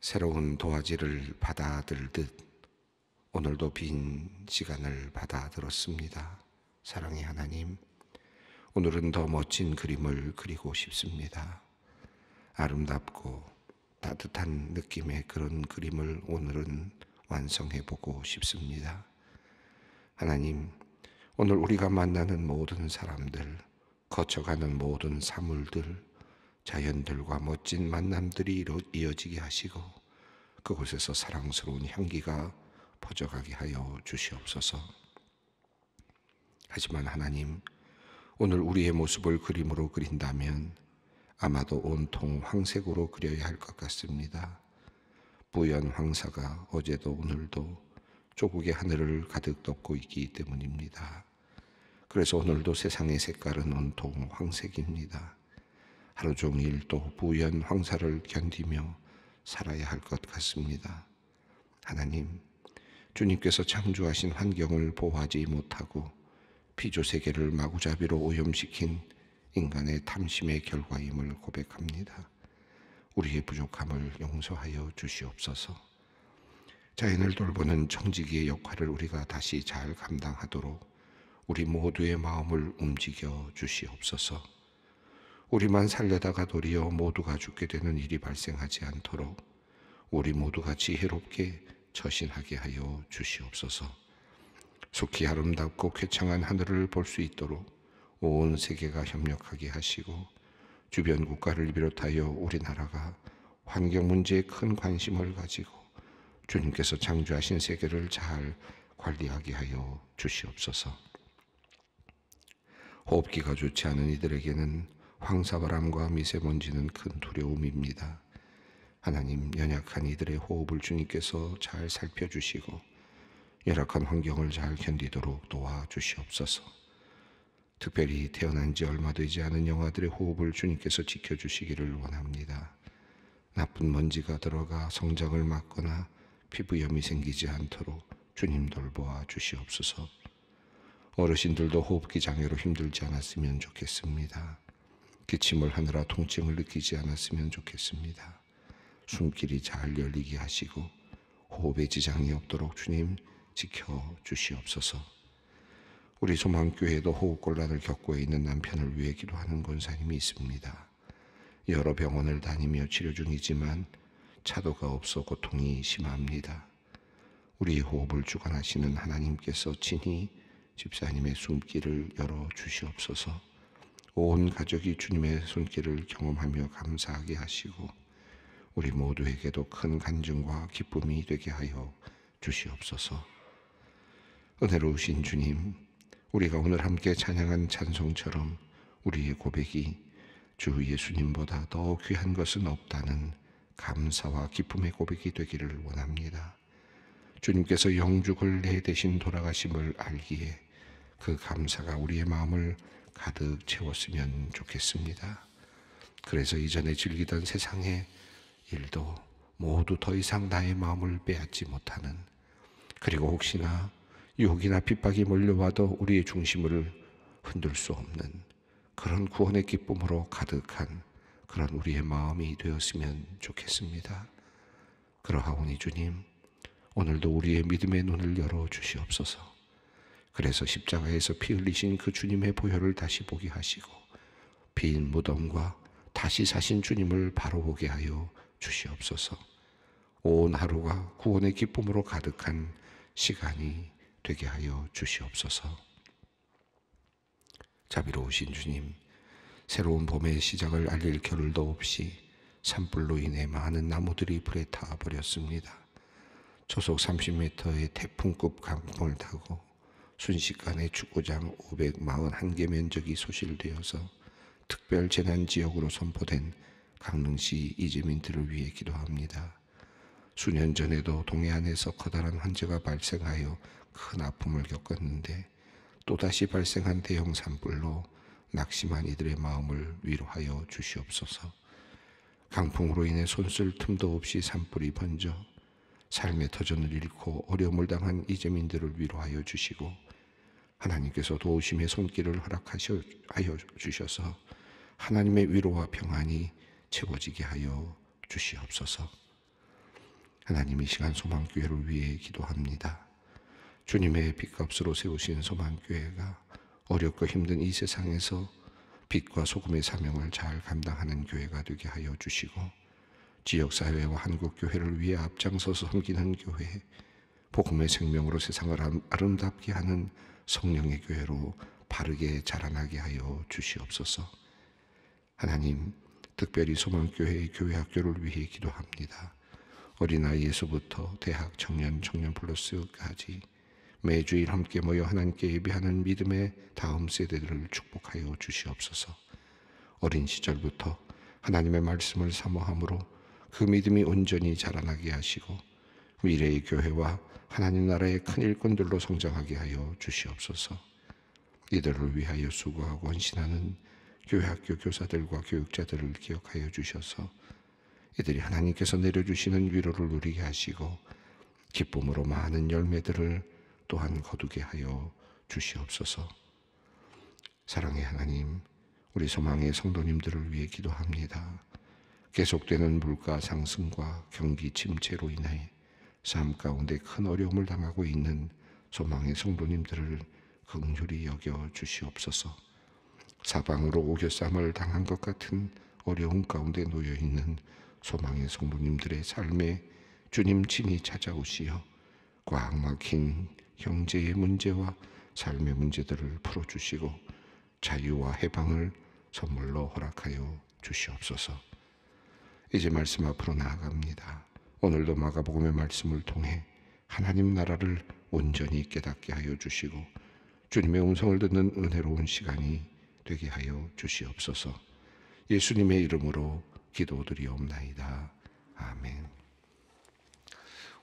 새로운 도화지를 받아들듯 오늘도 빈 시간을 받아들었습니다. 사랑의 하나님, 오늘은 더 멋진 그림을 그리고 싶습니다. 아름답고 따뜻한 느낌의 그런 그림을 오늘은 완성해 보고 싶습니다. 하나님, 오늘 우리가 만나는 모든 사람들, 거쳐가는 모든 사물들, 자연들과 멋진 만남들이 이어지게 하시고 그곳에서 사랑스러운 향기가 퍼져가게 하여 주시옵소서. 하지만 하나님, 오늘 우리의 모습을 그림으로 그린다면 아마도 온통 황색으로 그려야 할 것 같습니다. 부연 황사가 어제도 오늘도 조국의 하늘을 가득 덮고 있기 때문입니다. 그래서 오늘도 세상의 색깔은 온통 황색입니다. 하루 종일 또 부연 황사를 견디며 살아야 할 것 같습니다. 하나님, 주님께서 창조하신 환경을 보호하지 못하고 피조세계를 마구잡이로 오염시킨 인간의 탐심의 결과임을 고백합니다. 우리의 부족함을 용서하여 주시옵소서. 자연을 돌보는 청지기의 역할을 우리가 다시 잘 감당하도록 우리 모두의 마음을 움직여 주시옵소서. 우리만 살려다가 도리어 모두가 죽게 되는 일이 발생하지 않도록 우리 모두가 지혜롭게 처신하게 하여 주시옵소서. 속히 아름답고 쾌창한 하늘을 볼 수 있도록 온 세계가 협력하게 하시고 주변 국가를 비롯하여 우리나라가 환경 문제에 큰 관심을 가지고 주님께서 창조하신 세계를 잘 관리하게 하여 주시옵소서. 호흡기가 좋지 않은 이들에게는 황사바람과 미세먼지는 큰 두려움입니다. 하나님, 연약한 이들의 호흡을 주님께서 잘 살펴주시고 열악한 환경을 잘 견디도록 도와주시옵소서. 특별히 태어난 지 얼마 되지 않은 영아들의 호흡을 주님께서 지켜주시기를 원합니다. 나쁜 먼지가 들어가 성장을 막거나 피부염이 생기지 않도록 주님 돌보아 주시옵소서. 어르신들도 호흡기 장애로 힘들지 않았으면 좋겠습니다. 기침을 하느라 통증을 느끼지 않았으면 좋겠습니다. 숨길이 잘 열리게 하시고 호흡에 지장이 없도록 주님 지켜주시옵소서. 우리 소망교회에도 호흡곤란을 겪고 있는 남편을 위해 기도하는 권사님이 있습니다. 여러 병원을 다니며 치료 중이지만 차도가 없어 고통이 심합니다. 우리의 호흡을 주관하시는 하나님께서 친히 집사님의 숨길을 열어주시옵소서. 온 가족이 주님의 손길을 경험하며 감사하게 하시고 우리 모두에게도 큰 간증과 기쁨이 되게 하여 주시옵소서. 은혜로우신 주님, 우리가 오늘 함께 찬양한 찬송처럼 우리의 고백이 주 예수님보다 더 귀한 것은 없다는 감사와 기쁨의 고백이 되기를 원합니다. 주님께서 영죽을 내 대신 돌아가심을 알기에 그 감사가 우리의 마음을 가득 채웠으면 좋겠습니다. 그래서 이전에 즐기던 세상의 일도 모두 더 이상 나의 마음을 빼앗지 못하는, 그리고 혹시나 유혹이나 핍박이 몰려와도 우리의 중심을 흔들 수 없는 그런 구원의 기쁨으로 가득한 그런 우리의 마음이 되었으면 좋겠습니다. 그러하오니 주님, 오늘도 우리의 믿음의 눈을 열어주시옵소서. 그래서 십자가에서 피 흘리신 그 주님의 보혈을 다시 보게 하시고 빈 무덤과 다시 사신 주님을 바로 보게 하여 주시옵소서. 온 하루가 구원의 기쁨으로 가득한 시간이 되게 하여 주시옵소서. 자비로우신 주님, 새로운 봄의 시작을 알릴 겨를도 없이 산불로 인해 많은 나무들이 불에 타버렸습니다. 초속 30m의 태풍급 강풍을 타고 순식간에 축구장 541개 면적이 소실되어서 특별재난지역으로 선포된 강릉시 이재민들을 위해 기도합니다. 수년 전에도 동해안에서 커다란 환자가 발생하여 큰 아픔을 겪었는데 또다시 발생한 대형 산불로 낙심한 이들의 마음을 위로하여 주시옵소서. 강풍으로 인해 손쓸 틈도 없이 산불이 번져 삶의 터전을 잃고 어려움을 당한 이재민들을 위로하여 주시고 하나님께서 도우심의 손길을 허락하여 주셔서 하나님의 위로와 평안이 채워지게 하여 주시옵소서. 하나님 이 시간 소망교회를 위해 기도합니다. 주님의 빚값으로 세우신 소망교회가 어렵고 힘든 이 세상에서 빛과 소금의 사명을 잘 감당하는 교회가 되게 하여 주시고, 지역사회와 한국교회를 위해 앞장서서 섬기는 교회, 복음의 생명으로 세상을 아름답게 하는 성령의 교회로 바르게 자라나게 하여 주시옵소서. 하나님, 특별히 소망교회의 교회학교를 위해 기도합니다. 어린아이에서부터 대학, 청년, 청년 플러스까지 매주일 함께 모여 하나님께 예배하는 믿음의 다음 세대들을 축복하여 주시옵소서. 어린 시절부터 하나님의 말씀을 사모함으로 그 믿음이 온전히 자라나게 하시고 미래의 교회와 하나님 나라의 큰 일꾼들로 성장하게 하여 주시옵소서. 이들을 위하여 수고하고 헌신하는 교회학교 교사들과 교육자들을 기억하여 주셔서 이들이 하나님께서 내려주시는 위로를 누리게 하시고 기쁨으로 많은 열매들을 또한 거두게 하여 주시옵소서. 사랑의 하나님, 우리 소망의 성도님들을 위해 기도합니다. 계속되는 물가 상승과 경기 침체로 인해 삶 가운데 큰 어려움을 당하고 있는 소망의 성도님들을 긍휼히 여겨 주시옵소서. 사방으로 오겨쌈을 당한 것 같은 어려움 가운데 놓여 있는 소망의 성도님들의 삶에 주님 친히 찾아오시어 꽉 막힌 경제의 문제와 삶의 문제들을 풀어주시고 자유와 해방을 선물로 허락하여 주시옵소서. 이제 말씀 앞으로 나아갑니다. 오늘도 마가복음의 말씀을 통해 하나님 나라를 온전히 깨닫게 하여 주시고 주님의 음성을 듣는 은혜로운 시간이 되게 하여 주시옵소서. 예수님의 이름으로 기도드리옵나이다. 아멘.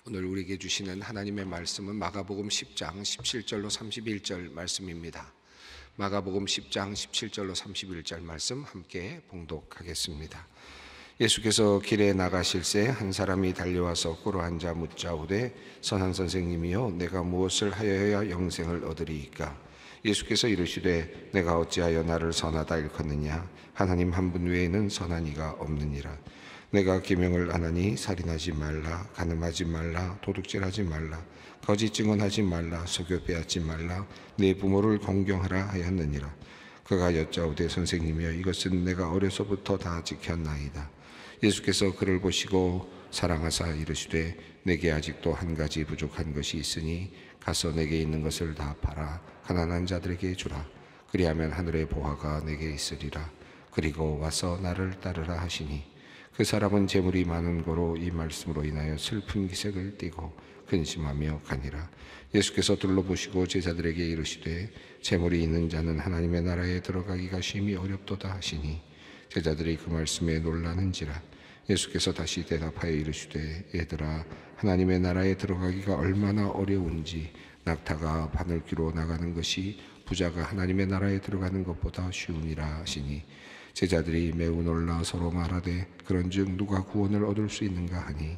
오늘 우리에게 주시는 하나님의 말씀은 마가복음 10장 17절로 31절 말씀입니다. 마가복음 10장 17절로 31절 말씀 함께 봉독하겠습니다. 예수께서 길에 나가실새 한 사람이 달려와서 꿇어앉아 묻자오되 선한 선생님이여 내가 무엇을 하여야 영생을 얻으리이까? 예수께서 이르시되 내가 어찌하여 나를 선하다 일컫느냐? 하나님 한 분 외에는 선한 이가 없느니라. 내가 계명을 안 하니 살인하지 말라, 간음하지 말라, 도둑질하지 말라, 거짓 증언하지 말라, 속여 빼앗지 말라, 네 부모를 공경하라 하였느니라. 그가 여짜오되 선생님이여 이것은 내가 어려서부터 다 지켰나이다. 예수께서 그를 보시고 사랑하사 이르시되 내게 아직도 한 가지 부족한 것이 있으니 가서 내게 있는 것을 다 팔아 가난한 자들에게 주라. 그리하면 하늘의 보화가 내게 있으리라. 그리고 와서 나를 따르라 하시니 그 사람은 재물이 많은 고로 이 말씀으로 인하여 슬픈 기색을 띠고 근심하며 가니라. 예수께서 둘러보시고 제자들에게 이르시되 재물이 있는 자는 하나님의 나라에 들어가기가 심히 어렵도다 하시니 제자들이 그 말씀에 놀라는지라. 예수께서 다시 대답하여 이르시되 얘들아 하나님의 나라에 들어가기가 얼마나 어려운지 낙타가 바늘귀로 나가는 것이 부자가 하나님의 나라에 들어가는 것보다 쉬우니라 하시니 제자들이 매우 놀라 서로 말하되 그런즉 누가 구원을 얻을 수 있는가 하니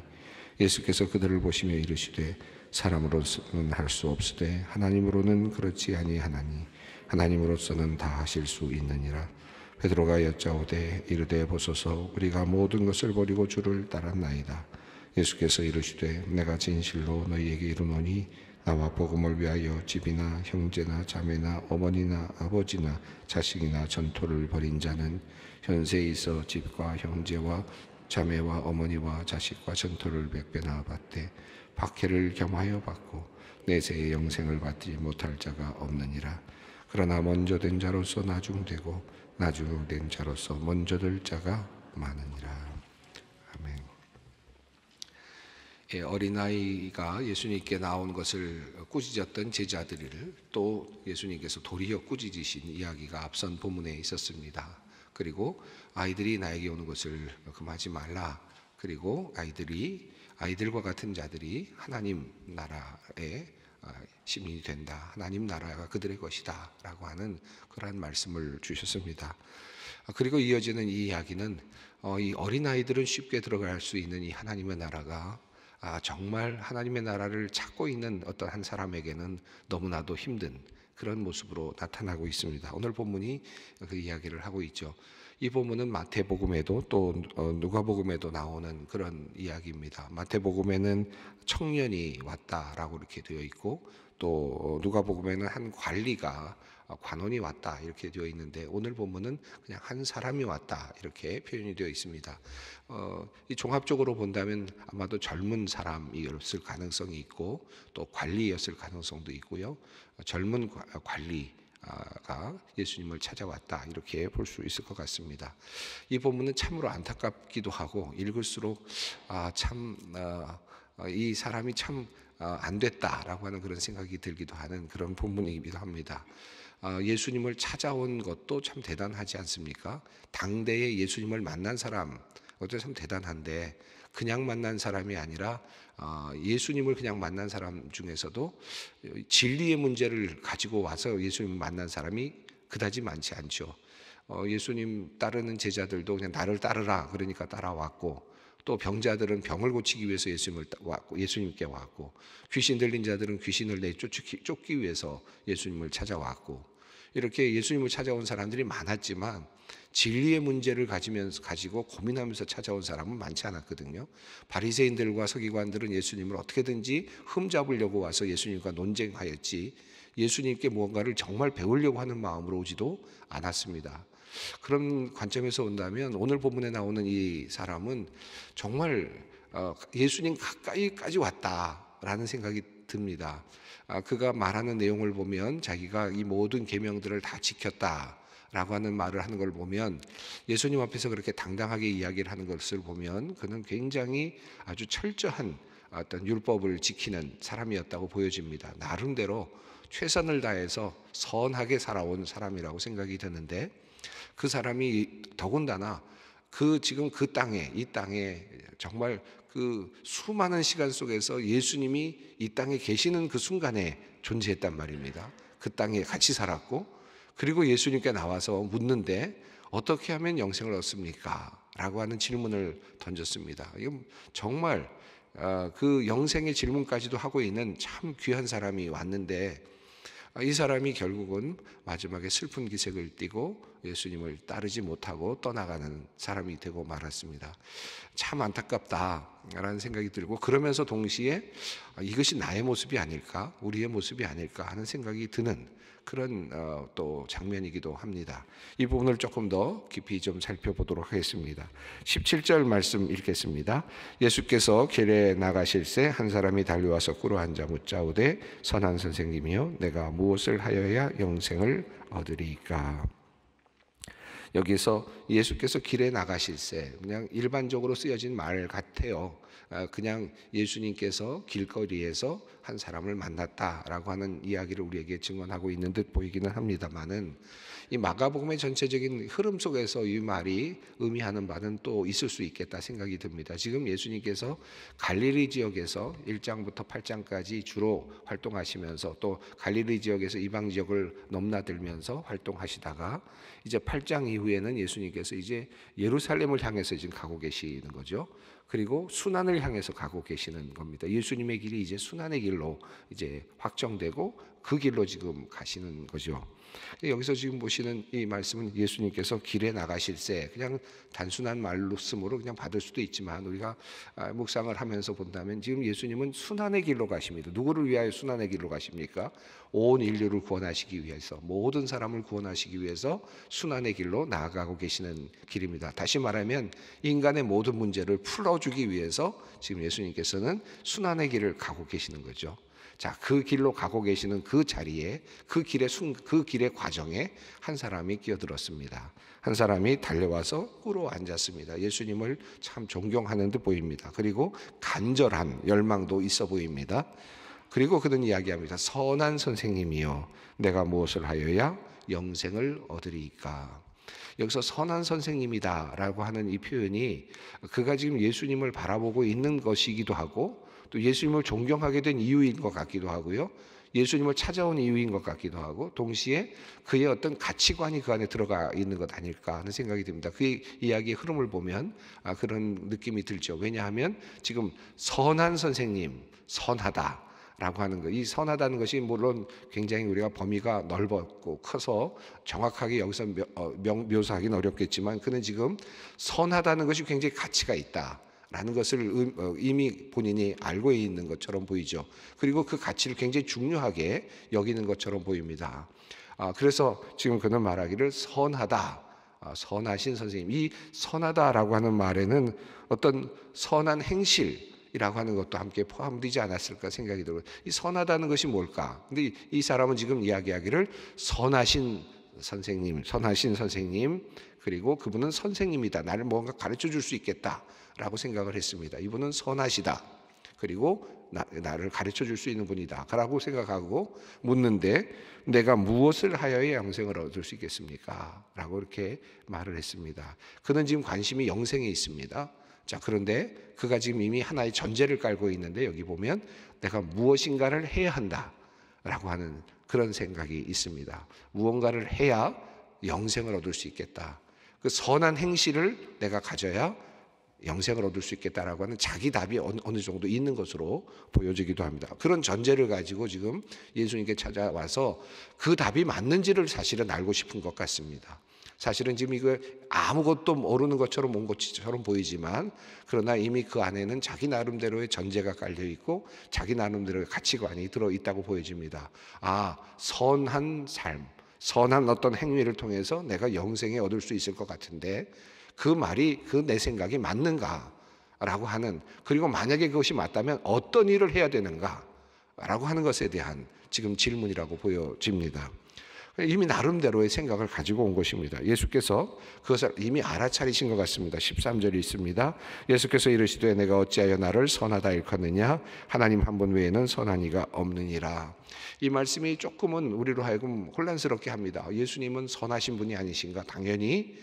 예수께서 그들을 보시며 이르시되 사람으로서는 할 수 없으되 하나님으로는 그렇지 아니하나니 하나님으로서는 다 하실 수 있느니라. 베드로가 여짜오되 이르되 보소서 우리가 모든 것을 버리고 주를 따랐나이다. 예수께서 이르시되 내가 진실로 너희에게 이르노니 나와 복음을 위하여 집이나 형제나 자매나 어머니나 아버지나 자식이나 전토를 벌인 자는 현세에 있어 집과 형제와 자매와 어머니와 자식과 전토를 100배나 받되 박해를 겸하여 받고 내세의 영생을 받지 못할 자가 없느니라. 그러나 먼저 된 자로서 나중되고 나중된 자로서 먼저 될 자가 많으니라. 아멘. 어린아이가 예수님께 나온 것을 꾸짖었던 제자들을 또 예수님께서 도리어 꾸짖으신 이야기가 앞선 본문에 있었습니다. 그리고 아이들이 나에게 오는 것을 금하지 말라. 그리고 아이들과 같은 자들이 하나님 나라의 시민이 된다. 하나님 나라가 그들의 것이다 라고 하는 그러한 말씀을 주셨습니다. 그리고 이어지는 이 이야기는 이 어린아이들은 쉽게 들어갈 수 있는 이 하나님의 나라가 정말 하나님의 나라를 찾고 있는 어떤 한 사람에게는 너무나도 힘든 그런 모습으로 나타나고 있습니다. 오늘 본문이 그 이야기를 하고 있죠. 이 본문은 마태복음에도 또 누가복음에도 나오는 그런 이야기입니다. 마태복음에는 청년이 왔다라고 이렇게 되어 있고, 또 누가복음에는 한 관리가 관원이 왔다 이렇게 되어 있는데, 오늘 본문은 그냥 한 사람이 왔다 이렇게 표현이 되어 있습니다. 이 종합적으로 본다면 아마도 젊은 사람이었을 가능성이 있고, 또 관리였을 가능성도 있고요. 젊은 관리가 예수님을 찾아왔다 이렇게 볼 수 있을 것 같습니다. 이 본문은 참으로 안타깝기도 하고, 읽을수록 이 사람이 참 안 됐다라고 하는 그런 생각이 들기도 하는 그런 본문이기도 합니다. 예수님을 찾아온 것도 참 대단하지 않습니까? 당대에 예수님을 만난 사람, 어쩌면 참 대단한데, 그냥 만난 사람이 아니라 예수님을 그냥 만난 사람 중에서도 진리의 문제를 가지고 와서 예수님을 만난 사람이 그다지 많지 않죠. 예수님 따르는 제자들도 그냥 나를 따르라 그러니까 따라왔고, 또 병자들은 병을 고치기 위해서 예수님께 왔고, 귀신 들린 자들은 귀신을 쫓기 위해서 예수님을 찾아왔고, 이렇게 예수님을 찾아온 사람들이 많았지만 진리의 문제를 가지고 고민하면서 찾아온 사람은 많지 않았거든요. 바리새인들과 서기관들은 예수님을 어떻게든지 흠잡으려고 와서 예수님과 논쟁하였지, 예수님께 무언가를 정말 배우려고 하는 마음으로 오지도 않았습니다. 그런 관점에서 본다면 오늘 본문에 나오는 이 사람은 정말 예수님 가까이까지 왔다라는 생각이 듭니다. 그가 말하는 내용을 보면 자기가 이 모든 계명들을 다 지켰다라고 하는 말을 하는 걸 보면, 예수님 앞에서 그렇게 당당하게 이야기를 하는 것을 보면 그는 굉장히 아주 철저한 어떤 율법을 지키는 사람이었다고 보여집니다. 나름대로 최선을 다해서 선하게 살아온 사람이라고 생각이 드는데, 그 사람이 더군다나 지금 이 땅에 정말 그 수많은 시간 속에서 예수님이 이 땅에 계시는 그 순간에 존재했단 말입니다. 그 땅에 같이 살았고, 그리고 예수님께 나와서 묻는데 어떻게 하면 영생을 얻습니까? 라고 하는 질문을 던졌습니다. 이건 정말 그 영생의 질문까지도 하고 있는 참 귀한 사람이 왔는데, 이 사람이 결국은 마지막에 슬픈 기색을 띠고 예수님을 따르지 못하고 떠나가는 사람이 되고 말았습니다. 참 안타깝다라는 생각이 들고, 그러면서 동시에 이것이 나의 모습이 아닐까, 우리의 모습이 아닐까 하는 생각이 드는 그런 또 장면이기도 합니다. 이 부분을 조금 더 깊이 좀 살펴보도록 하겠습니다. 17절 말씀 읽겠습니다. 예수께서 길에 나가실새 한 사람이 달려와서 꿇어 앉아 묻자오되, 선한 선생님이여 내가 무엇을 하여야 영생을 얻으리이까? 여기서 예수께서 길에 나가실새, 그냥 일반적으로 쓰여진 말 같아요. 그냥 예수님께서 길거리에서 한 사람을 만났다라고 하는 이야기를 우리에게 증언하고 있는 듯 보이기는 합니다만은, 이 마가복음의 전체적인 흐름 속에서 이 말이 의미하는 바는 또 있을 수 있겠다 생각이 듭니다. 지금 예수님께서 갈릴리 지역에서 1장부터 8장까지 주로 활동하시면서, 또 갈릴리 지역에서 이방 지역을 넘나들면서 활동하시다가 이제 8장 이후에는 예수님께서 이제 예루살렘을 향해서 지금 가고 계시는 거죠. 그리고 순환을 향해서 가고 계시는 겁니다. 예수님의 길이 이제 순환의 길로 이제 확정되고 그 길로 지금 가시는 거죠. 여기서 지금 보시는 이 말씀은 예수님께서 길에 나가실새, 그냥 단순한 말로 쓰므로 그냥 받을 수도 있지만, 우리가 묵상을 하면서 본다면 지금 예수님은 순환의 길로 가십니다. 누구를 위하여 순환의 길로 가십니까? 온 인류를 구원하시기 위해서, 모든 사람을 구원하시기 위해서 순환의 길로 나아가고 계시는 길입니다. 다시 말하면 인간의 모든 문제를 풀어주기 위해서 지금 예수님께서는 순환의 길을 가고 계시는 거죠. 자, 그 길로 가고 계시는 그 자리에, 그 길의 과정에 한 사람이 끼어들었습니다. 한 사람이 달려와서 꿇어 앉았습니다. 예수님을 참 존경하는 듯 보입니다. 그리고 간절한 열망도 있어 보입니다. 그리고 그는 이야기합니다. 선한 선생님이여 내가 무엇을 하여야 영생을 얻으리이까? 여기서 선한 선생님이다 라고 하는 이 표현이, 그가 지금 예수님을 바라보고 있는 것이기도 하고, 또 예수님을 존경하게 된 이유인 것 같기도 하고요, 예수님을 찾아온 이유인 것 같기도 하고, 동시에 그의 어떤 가치관이 그 안에 들어가 있는 것 아닐까 하는 생각이 듭니다. 그 이야기의 흐름을 보면 그런 느낌이 들죠. 왜냐하면 지금 선한 선생님, 선하다, 라고 하는 거. 이 선하다는 것이 물론 굉장히 우리가 범위가 넓었고 커서 정확하게 여기서 묘사하기는 어렵겠지만, 그는 지금 선하다는 것이 굉장히 가치가 있다라는 것을 이미 본인이 알고 있는 것처럼 보이죠. 그리고 그 가치를 굉장히 중요하게 여기는 것처럼 보입니다. 그래서 지금 그는 말하기를 선하다, 선하신 선생님. 이 선하다라고 하는 말에는 어떤 선한 행실이라고 하는 것도 함께 포함되지 않았을까 생각이 들어요. 이 선하다는 것이 뭘까? 근데 이 사람은 지금 이야기하기를 선하신 선생님, 그리고 그분은 선생님이다. 나를 뭔가 가르쳐 줄 수 있겠다라고 생각을 했습니다. 이분은 선하시다. 그리고 나를 가르쳐 줄 수 있는 분이다 라고 생각하고 묻는데, 내가 무엇을 하여야 영생을 얻을 수 있겠습니까? 라고 이렇게 말을 했습니다. 그는 지금 관심이 영생에 있습니다. 자, 그런데 그가 지금 이미 하나의 전제를 깔고 있는데, 여기 보면 내가 무엇인가를 해야 한다 라고 하는 그런 생각이 있습니다. 무언가를 해야 영생을 얻을 수 있겠다. 그 선한 행실을 내가 가져야 영생을 얻을 수 있겠다라고 하는 자기 답이 어느 정도 있는 것으로 보여지기도 합니다. 그런 전제를 가지고 지금 예수님께 찾아와서 그 답이 맞는지를 사실은 알고 싶은 것 같습니다. 사실은 지금 이거 아무것도 모르는 것처럼 온 것처럼 보이지만, 그러나 이미 그 안에는 자기 나름대로의 전제가 깔려 있고 자기 나름대로의 가치관이 들어 있다고 보여집니다. 선한 삶, 선한 어떤 행위를 통해서 내가 영생에 얻을 수 있을 것 같은데, 그 말이 내 생각이 맞는가라고 하는, 그리고 만약에 그것이 맞다면 어떤 일을 해야 되는가라고 하는 것에 대한 지금 질문이라고 보여집니다. 이미 나름대로의 생각을 가지고 온 것입니다. 예수께서 그것을 이미 알아차리신 것 같습니다. 13절이 있습니다. 예수께서 이르시되 내가 어찌하여 나를 선하다 일컫느냐? 하나님 한 분 외에는 선한 이가 없느니라. 이 말씀이 조금은 우리로 하여금 혼란스럽게 합니다. 예수님은 선하신 분이 아니신가? 당연히.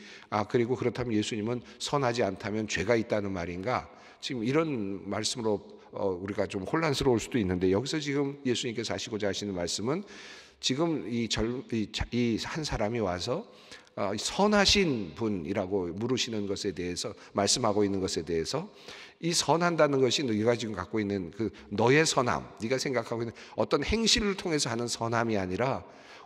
그리고 그렇다면 예수님은 선하지 않다면 죄가 있다는 말인가? 지금 이런 말씀으로 우리가 좀 혼란스러울 수도 있는데, 여기서 지금 예수님께서 하시고자 하시는 말씀은, 지금 이 한 사람이 와서 선하신 분이라고 물으시는 것에 대해서, 말씀하고 있는 것에 대해서, 이 선한다는 것이 네가 지금 갖고 있는 그 너의 선함, 네가 생각하고 있는 어떤 행실을 통해서 하는 선함이 아니라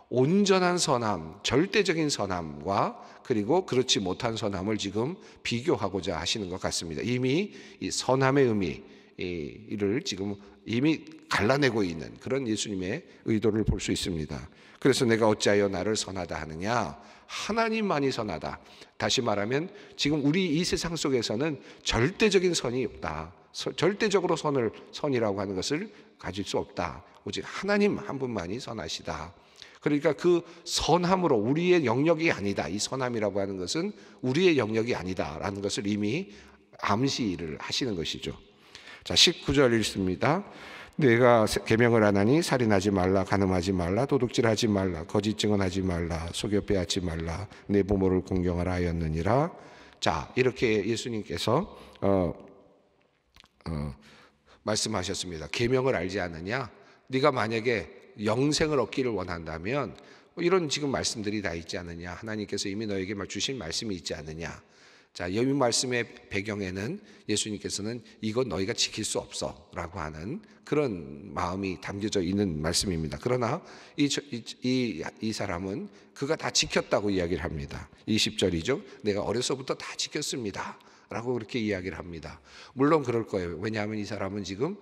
온전한 선함, 절대적인 선함과 그리고 그렇지 못한 선함을 지금 비교하고자 하시는 것 같습니다. 이미 이 선함의 의미 이를 지금 이미 갈라내고 있는 그런 예수님의 의도를 볼 수 있습니다. 그래서 내가 어찌하여 나를 선하다 하느냐? 하나님만이 선하다. 다시 말하면 지금 우리 이 세상 속에서는 절대적인 선이 없다. 절대적으로 선이라고 하는 것을 가질 수 없다. 오직 하나님 한 분만이 선하시다. 그러니까 그 선함으로 우리의 영역이 아니다. 이 선함이라고 하는 것은 우리의 영역이 아니다라는 것을 이미 암시를 하시는 것이죠. 자, 19절 읽습니다. 내가 계명을 안 하니 살인하지 말라, 간음하지 말라, 도둑질하지 말라, 거짓 증언하지 말라, 속여 빼앗지 말라, 내 부모를 공경하라 하였느니라. 자, 이렇게 예수님께서 말씀하셨습니다. 계명을 알지 않느냐? 네가 만약에 영생을 얻기를 원한다면 이런 지금 말씀들이 다 있지 않느냐? 하나님께서 이미 너에게 주신 말씀이 있지 않느냐? 자, 이 말씀의 배경에는 예수님께서는 이거 너희가 지킬 수 없어 라고 하는 그런 마음이 담겨져 있는 말씀입니다. 그러나 이 사람은 그가 다 지켰다고 이야기를 합니다. 20절이죠. 내가 어려서부터 다 지켰습니다 라고 그렇게 이야기를 합니다. 물론 그럴 거예요. 왜냐하면 이 사람은 지금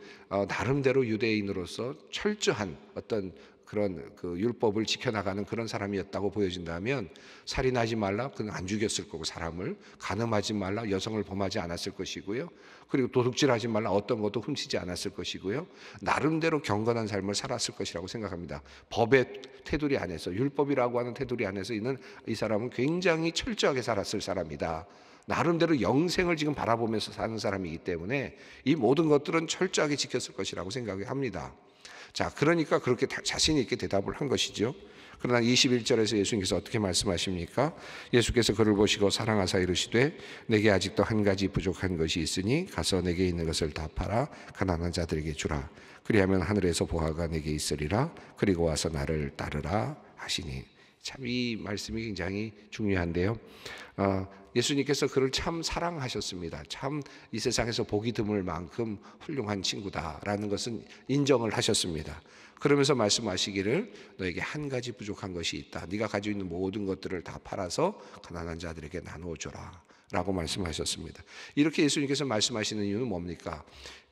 나름대로 유대인으로서 철저한 어떤 그런 그 율법을 지켜나가는 그런 사람이었다고 보여진다면, 살인하지 말라, 그는 안 죽였을 거고, 사람을 간음하지 말라, 여성을 범하지 않았을 것이고요. 그리고 도둑질하지 말라, 어떤 것도 훔치지 않았을 것이고요. 나름대로 경건한 삶을 살았을 것이라고 생각합니다. 법의 테두리 안에서, 율법이라고 하는 테두리 안에서 있는 이 사람은 굉장히 철저하게 살았을 사람이다. 나름대로 영생을 지금 바라보면서 사는 사람이기 때문에 이 모든 것들은 철저하게 지켰을 것이라고 생각합니다. 자, 그러니까 그렇게 자신 있게 대답을 한 것이죠. 그러나 21절에서 예수님께서 어떻게 말씀하십니까? 예수께서 그를 보시고 사랑하사 이르시되 내게 아직도 한 가지 부족한 것이 있으니 가서 내게 있는 것을 다 팔아 가난한 자들에게 주라. 그리하면 하늘에서 보화가 내게 있으리라. 그리고 와서 나를 따르라 하시니. 참 이 말씀이 굉장히 중요한데요. 예수님께서 그를 참 사랑하셨습니다. 참 이 세상에서 보기 드물 만큼 훌륭한 친구다라는 것은 인정을 하셨습니다. 그러면서 말씀하시기를 너에게 한 가지 부족한 것이 있다. 네가 가지고 있는 모든 것들을 다 팔아서 가난한 자들에게 나누어 줘라 라고 말씀하셨습니다. 이렇게 예수님께서 말씀하시는 이유는 뭡니까?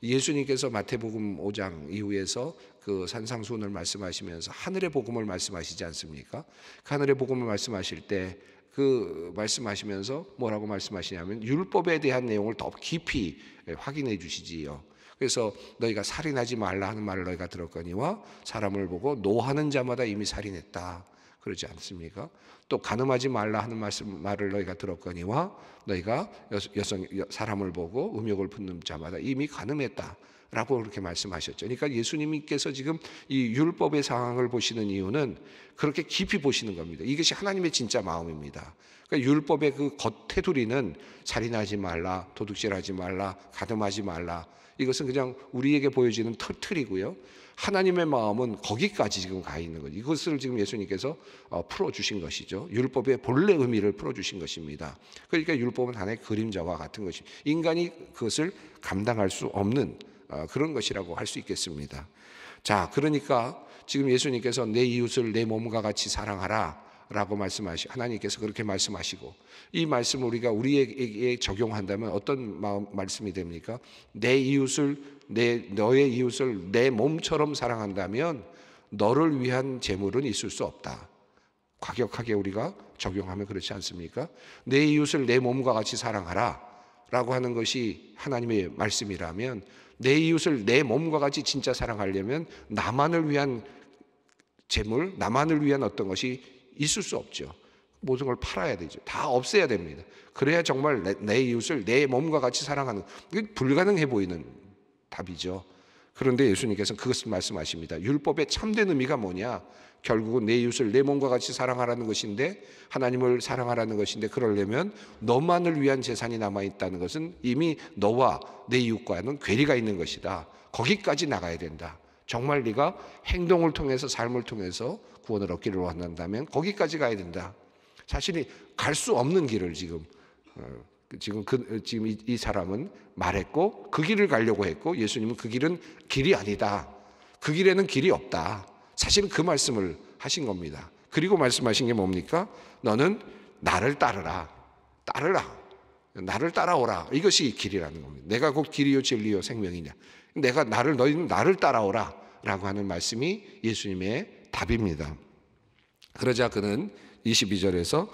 예수님께서 마태복음 5장 이후에서 그 산상수훈을 말씀하시면서 하늘의 복음을 말씀하시지 않습니까? 그 하늘의 복음을 말씀하실 때 그 말씀하시면서 뭐라고 말씀하시냐면 율법에 대한 내용을 더 깊이 확인해 주시지요. 그래서 너희가 살인하지 말라 하는 말을 너희가 들었거니와 사람을 보고 노하는 자마다 이미 살인했다. 그러지 않습니까? 또 간음하지 말라 하는 말을 너희가 들었거니와 너희가 사람을 보고 음욕을 품는 자마다 이미 간음했다. 라고 그렇게 말씀하셨죠. 그러니까 예수님께서 지금 이 율법의 상황을 보시는 이유는 그렇게 깊이 보시는 겁니다. 이것이 하나님의 진짜 마음입니다. 그러니까 율법의 그 겉테두리는 살인하지 말라, 도둑질하지 말라, 가늠하지 말라. 이것은 그냥 우리에게 보여지는 틀이고요. 하나님의 마음은 거기까지 지금 가 있는 거죠. 이것을 지금 예수님께서 풀어주신 것이죠. 율법의 본래 의미를 풀어주신 것입니다. 그러니까 율법은 하나의 그림자와 같은 것입니다. 인간이 그것을 감당할 수 없는 그런 것이라고 할 수 있겠습니다. 자, 그러니까 지금 예수님께서 내 이웃을 내 몸과 같이 사랑하라 라고 하나님께서 그렇게 말씀하시고 이 말씀을 우리가 우리에게 적용한다면 어떤 말씀이 됩니까? 너의 이웃을 내 몸처럼 사랑한다면 너를 위한 재물은 있을 수 없다. 과격하게 우리가 적용하면 그렇지 않습니까? 내 이웃을 내 몸과 같이 사랑하라 라고 하는 것이 하나님의 말씀이라면 내 이웃을 내 몸과 같이 진짜 사랑하려면 나만을 위한 재물, 나만을 위한 어떤 것이 있을 수 없죠. 모든 걸 팔아야 되죠. 다 없애야 됩니다. 그래야 정말 내 이웃을 내 몸과 같이 사랑하는, 이게 불가능해 보이는 답이죠. 그런데 예수님께서는 그것을 말씀하십니다. 율법의 참된 의미가 뭐냐? 결국은 내 이웃을 내 몸과 같이 사랑하라는 것인데, 하나님을 사랑하라는 것인데, 그러려면 너만을 위한 재산이 남아있다는 것은 이미 너와 내 이웃과는 괴리가 있는 것이다. 거기까지 나가야 된다. 정말 네가 행동을 통해서, 삶을 통해서 구원을 얻기를 원한다면 거기까지 가야 된다. 자신이 갈 수 없는 길을 지금 이 사람은 말했고, 그 길을 가려고 했고, 예수님은 그 길은 길이 아니다. 그 길에는 길이 없다. 사실은 그 말씀을 하신 겁니다. 그리고 말씀하신 게 뭡니까? 너는 나를 따르라. 나를 따라오라. 이것이 길이라는 겁니다. 내가 곧 길이요 진리요 생명이냐. 너희는 나를 따라오라 라고 하는 말씀이 예수님의 답입니다. 그러자 그는 22절에서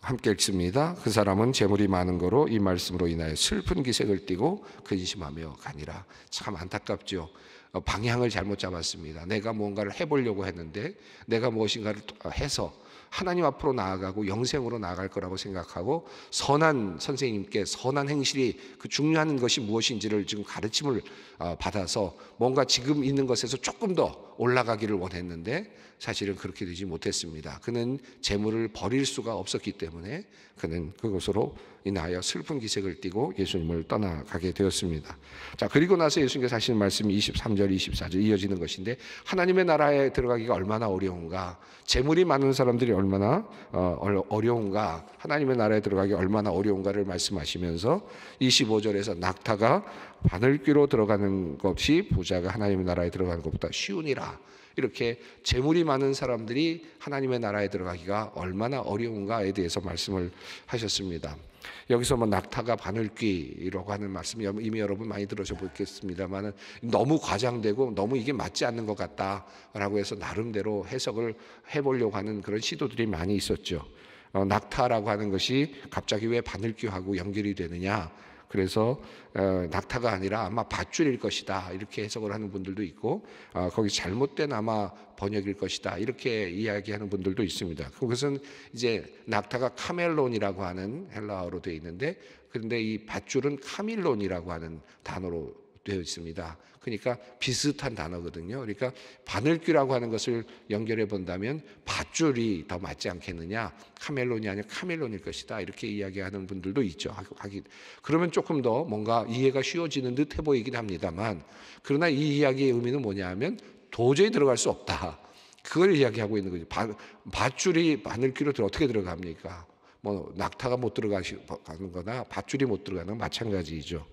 함께 읽습니다. 그 사람은 재물이 많은 거로 이 말씀으로 인하여 슬픈 기색을 띠고 근심하며 가니라. 참 안타깝죠. 방향을 잘못 잡았습니다. 내가 뭔가를 해보려고 했는데 내가 무엇인가를 해서 하나님 앞으로 나아가고 영생으로 나아갈 거라고 생각하고 선한 선생님께 선한 행실이 그 중요한 것이 무엇인지를 지금 가르침을 받아서 뭔가 지금 있는 것에서 조금 더 올라가기를 원했는데 사실은 그렇게 되지 못했습니다. 그는 재물을 버릴 수가 없었기 때문에 그는 그것으로 인하여 슬픈 기색을 띠고 예수님을 떠나가게 되었습니다. 자, 그리고 나서 예수님께서 하시는 말씀이 23절, 24절 이어지는 것인데, 하나님의 나라에 들어가기가 얼마나 어려운가, 재물이 많은 사람들이 얼마나 어려운가, 하나님의 나라에 들어가기 얼마나 어려운가를 말씀하시면서 25절에서 낙타가 바늘귀로 들어가는 것이 부자가 하나님의 나라에 들어가는 것보다 쉬우니라. 이렇게 재물이 많은 사람들이 하나님의 나라에 들어가기가 얼마나 어려운가에 대해서 말씀을 하셨습니다. 여기서 낙타가 바늘귀라고 하는 말씀 이미 여러분 많이 들으셔보겠습니다만 너무 과장되고 너무 이게 맞지 않는 것 같다라고 해서 나름대로 해석을 해보려고 하는 그런 시도들이 많이 있었죠. 낙타라고 하는 것이 갑자기 왜 바늘귀하고 연결이 되느냐? 그래서 낙타가 아니라 아마 밧줄일 것이다 이렇게 해석을 하는 분들도 있고, 거기 잘못된 아마 번역일 것이다 이렇게 이야기하는 분들도 있습니다. 그것은 이제 낙타가 카멜론이라고 하는 헬라어로 되어 있는데, 그런데 이 밧줄은 카밀론이라고 하는 단어로 되어 있습니다. 그러니까 비슷한 단어거든요. 그러니까 바늘귀라고 하는 것을 연결해 본다면 밧줄이 더 맞지 않겠느냐, 카멜론이 아니라 카멜론일 것이다 이렇게 이야기하는 분들도 있죠. 그러면 조금 더 뭔가 이해가 쉬워지는 듯 해 보이긴 합니다만, 그러나 이 이야기의 의미는 뭐냐 하면 도저히 들어갈 수 없다. 그걸 이야기하고 있는 거죠. 밧줄이 바늘귀로 어떻게 들어갑니까? 뭐 낙타가 못 들어가는 거나 밧줄이 못 들어가는 건 마찬가지이죠.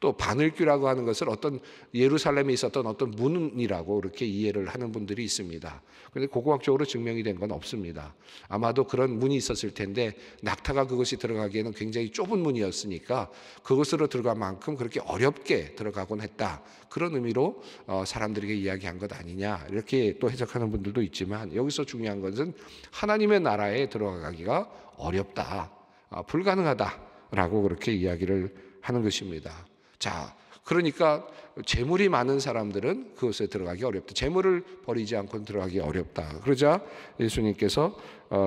또 바늘귀라고 하는 것을 어떤 예루살렘에 있었던 어떤 문이라고 그렇게 이해를 하는 분들이 있습니다. 그런데 고고학적으로 증명이 된 건 없습니다. 아마도 그런 문이 있었을 텐데 낙타가 그것이 들어가기에는 굉장히 좁은 문이었으니까 그것으로 들어갈 만큼 그렇게 어렵게 들어가곤 했다. 그런 의미로 사람들에게 이야기한 것 아니냐 이렇게 또 해석하는 분들도 있지만, 여기서 중요한 것은 하나님의 나라에 들어가기가 어렵다, 불가능하다라고 그렇게 이야기를 하는 것입니다. 자, 그러니까 재물이 많은 사람들은 그것에 들어가기 어렵다. 재물을 버리지 않고는 들어가기 어렵다. 그러자 예수님께서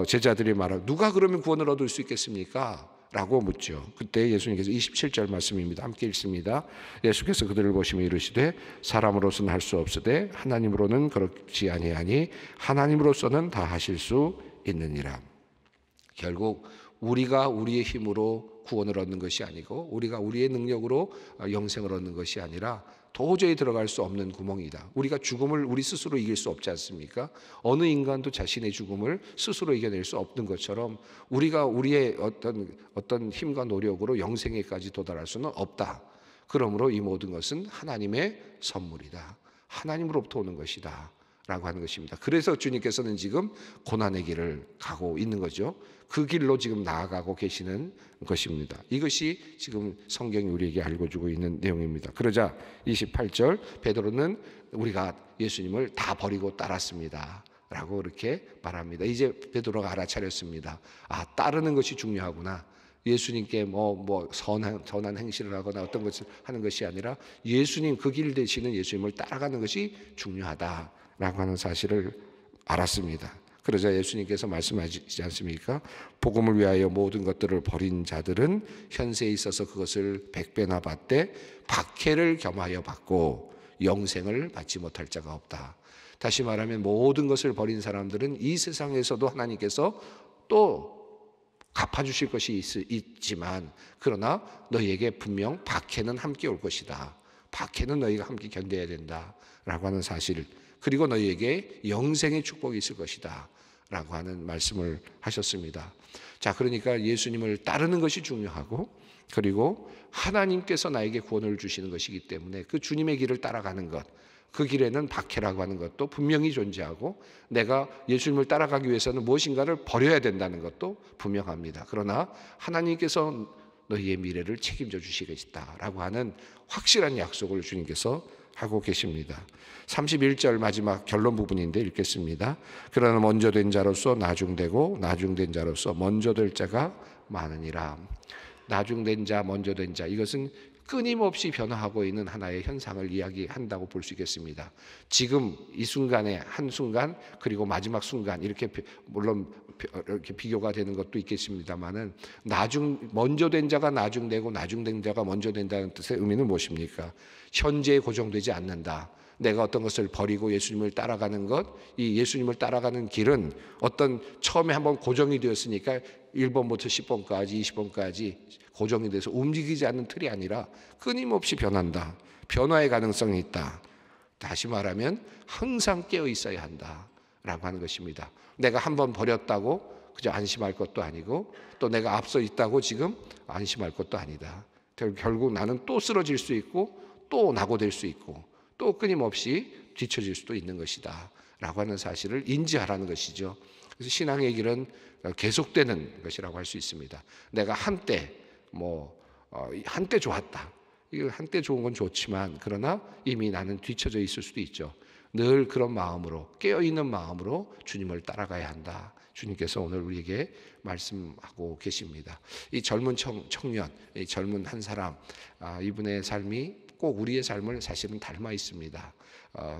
제자들이 말하고, 누가 그러면 구원을 얻을 수 있겠습니까? 라고 묻죠. 그때 예수님께서 27절 말씀입니다. 함께 읽습니다. 예수께서 그들을 보시며 이르시되 사람으로서는 할 수 없으되 하나님으로는 그렇지 아니하니 하나님으로서는 다 하실 수 있느니라. 결국 우리가 우리의 힘으로 구원을 얻는 것이 아니고 우리가 우리의 능력으로 영생을 얻는 것이 아니라 도저히 들어갈 수 없는 구멍이다. 우리가 죽음을 우리 스스로 이길 수 없지 않습니까? 어느 인간도 자신의 죽음을 스스로 이겨낼 수 없는 것처럼 우리가 우리의 어떤 힘과 노력으로 영생에까지 도달할 수는 없다. 그러므로 이 모든 것은 하나님의 선물이다. 하나님으로부터 오는 것이다 라고 하는 것입니다. 그래서 주님께서는 지금 고난의 길을 가고 있는 거죠. 그 길로 지금 나아가고 계시는 것입니다. 이것이 지금 성경이 우리에게 알려주고 있는 내용입니다. 그러자 28절, 베드로는 우리가 예수님을 다 버리고 따랐습니다 라고 그렇게 말합니다. 이제 베드로가 알아차렸습니다. 따르는 것이 중요하구나. 예수님께 선한 행실을 하거나 어떤 것을 하는 것이 아니라 예수님, 그 길 되시는 예수님을 따라가는 것이 중요하다 라고 하는 사실을 알았습니다. 그러자 예수님께서 말씀하시지 않습니까? 복음을 위하여 모든 것들을 버린 자들은 현세에 있어서 그것을 100배나 받되 박해를 겸하여 받고 영생을 받지 못할 자가 없다. 다시 말하면 모든 것을 버린 사람들은 이 세상에서도 하나님께서 또 갚아주실 것이 있지만, 그러나 너희에게 분명 박해는 함께 올 것이다. 박해는 너희가 함께 견뎌야 된다 라고 하는 사실, 그리고 너희에게 영생의 축복이 있을 것이다 라고 하는 말씀을 하셨습니다. 자, 그러니까 예수님을 따르는 것이 중요하고, 그리고 하나님께서 나에게 구원을 주시는 것이기 때문에 그 주님의 길을 따라가는 것, 그 길에는 박해라고 하는 것도 분명히 존재하고, 내가 예수님을 따라가기 위해서는 무엇인가를 버려야 된다는 것도 분명합니다. 그러나 하나님께서 너희의 미래를 책임져 주시겠다 라고 하는 확실한 약속을 주님께서 하고 계십니다. 31절 마지막 결론 부분인데 읽겠습니다. 그러나 먼저 된 자로서 나중되고 나중된 자로서 먼저 될 자가 많으니라. 나중된 자, 먼저 된 자, 이것은 끊임없이 변화하고 있는 하나의 현상을 이야기한다고 볼 수 있겠습니다. 지금 이 순간에 한순간, 그리고 마지막 순간, 이렇게 물론 이렇게 비교가 되는 것도 있겠습니다만은, 먼저 된 자가 나중되고 나중된 자가 먼저 된다는 뜻의 의미는 무엇입니까? 현재에 고정되지 않는다. 내가 어떤 것을 버리고 예수님을 따라가는 것, 이 예수님을 따라가는 길은 어떤 처음에 한번 고정이 되었으니까 1번부터 10번까지 20번까지 고정이 돼서 움직이지 않는 틀이 아니라 끊임없이 변한다. 변화의 가능성이 있다. 다시 말하면 항상 깨어 있어야 한다라고 하는 것입니다. 내가 한번 버렸다고 그저 안심할 것도 아니고, 또 내가 앞서 있다고 지금 안심할 것도 아니다. 결국 나는 또 쓰러질 수 있고 또 낙오될 수 있고 또 끊임없이 뒤처질 수도 있는 것이다 라고 하는 사실을 인지하라는 것이죠. 그래서 신앙의 길은 계속되는 것이라고 할 수 있습니다. 내가 한때 좋았다. 이거 한때 좋은 건 좋지만, 그러나 이미 나는 뒤처져 있을 수도 있죠. 늘 그런 마음으로, 깨어있는 마음으로 주님을 따라가야 한다. 주님께서 오늘 우리에게 말씀하고 계십니다. 이 젊은 청년, 이 젊은 한 사람, 이분의 삶이 꼭 우리의 삶을 사실은 닮아 있습니다.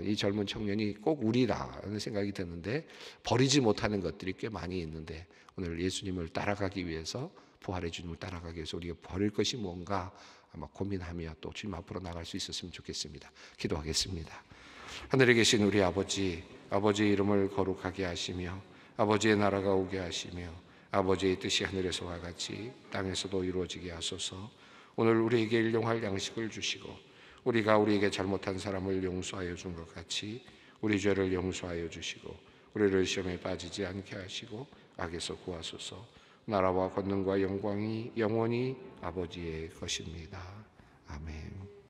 이 젊은 청년이 꼭 우리라는 생각이 드는데, 버리지 못하는 것들이 꽤 많이 있는데, 오늘 예수님을 따라가기 위해서, 부활의 주님을 따라가기 위해서 우리가 버릴 것이 뭔가 아마 고민하며 또 주님 앞으로 나갈 수 있었으면 좋겠습니다. 기도하겠습니다. 하늘에 계신 우리 아버지, 아버지의 이름을 거룩하게 하시며 아버지의 나라가 오게 하시며 아버지의 뜻이 하늘에서와 같이 땅에서도 이루어지게 하소서. 오늘 우리에게 일용할 양식을 주시고, 우리가 우리에게 잘못한 사람을 용서하여 준 것 같이 우리 죄를 용서하여 주시고, 우리를 시험에 빠지지 않게 하시고 악에서 구하소서. 나라와 권능과 영광이 영원히 아버지의 것입니다. 아멘.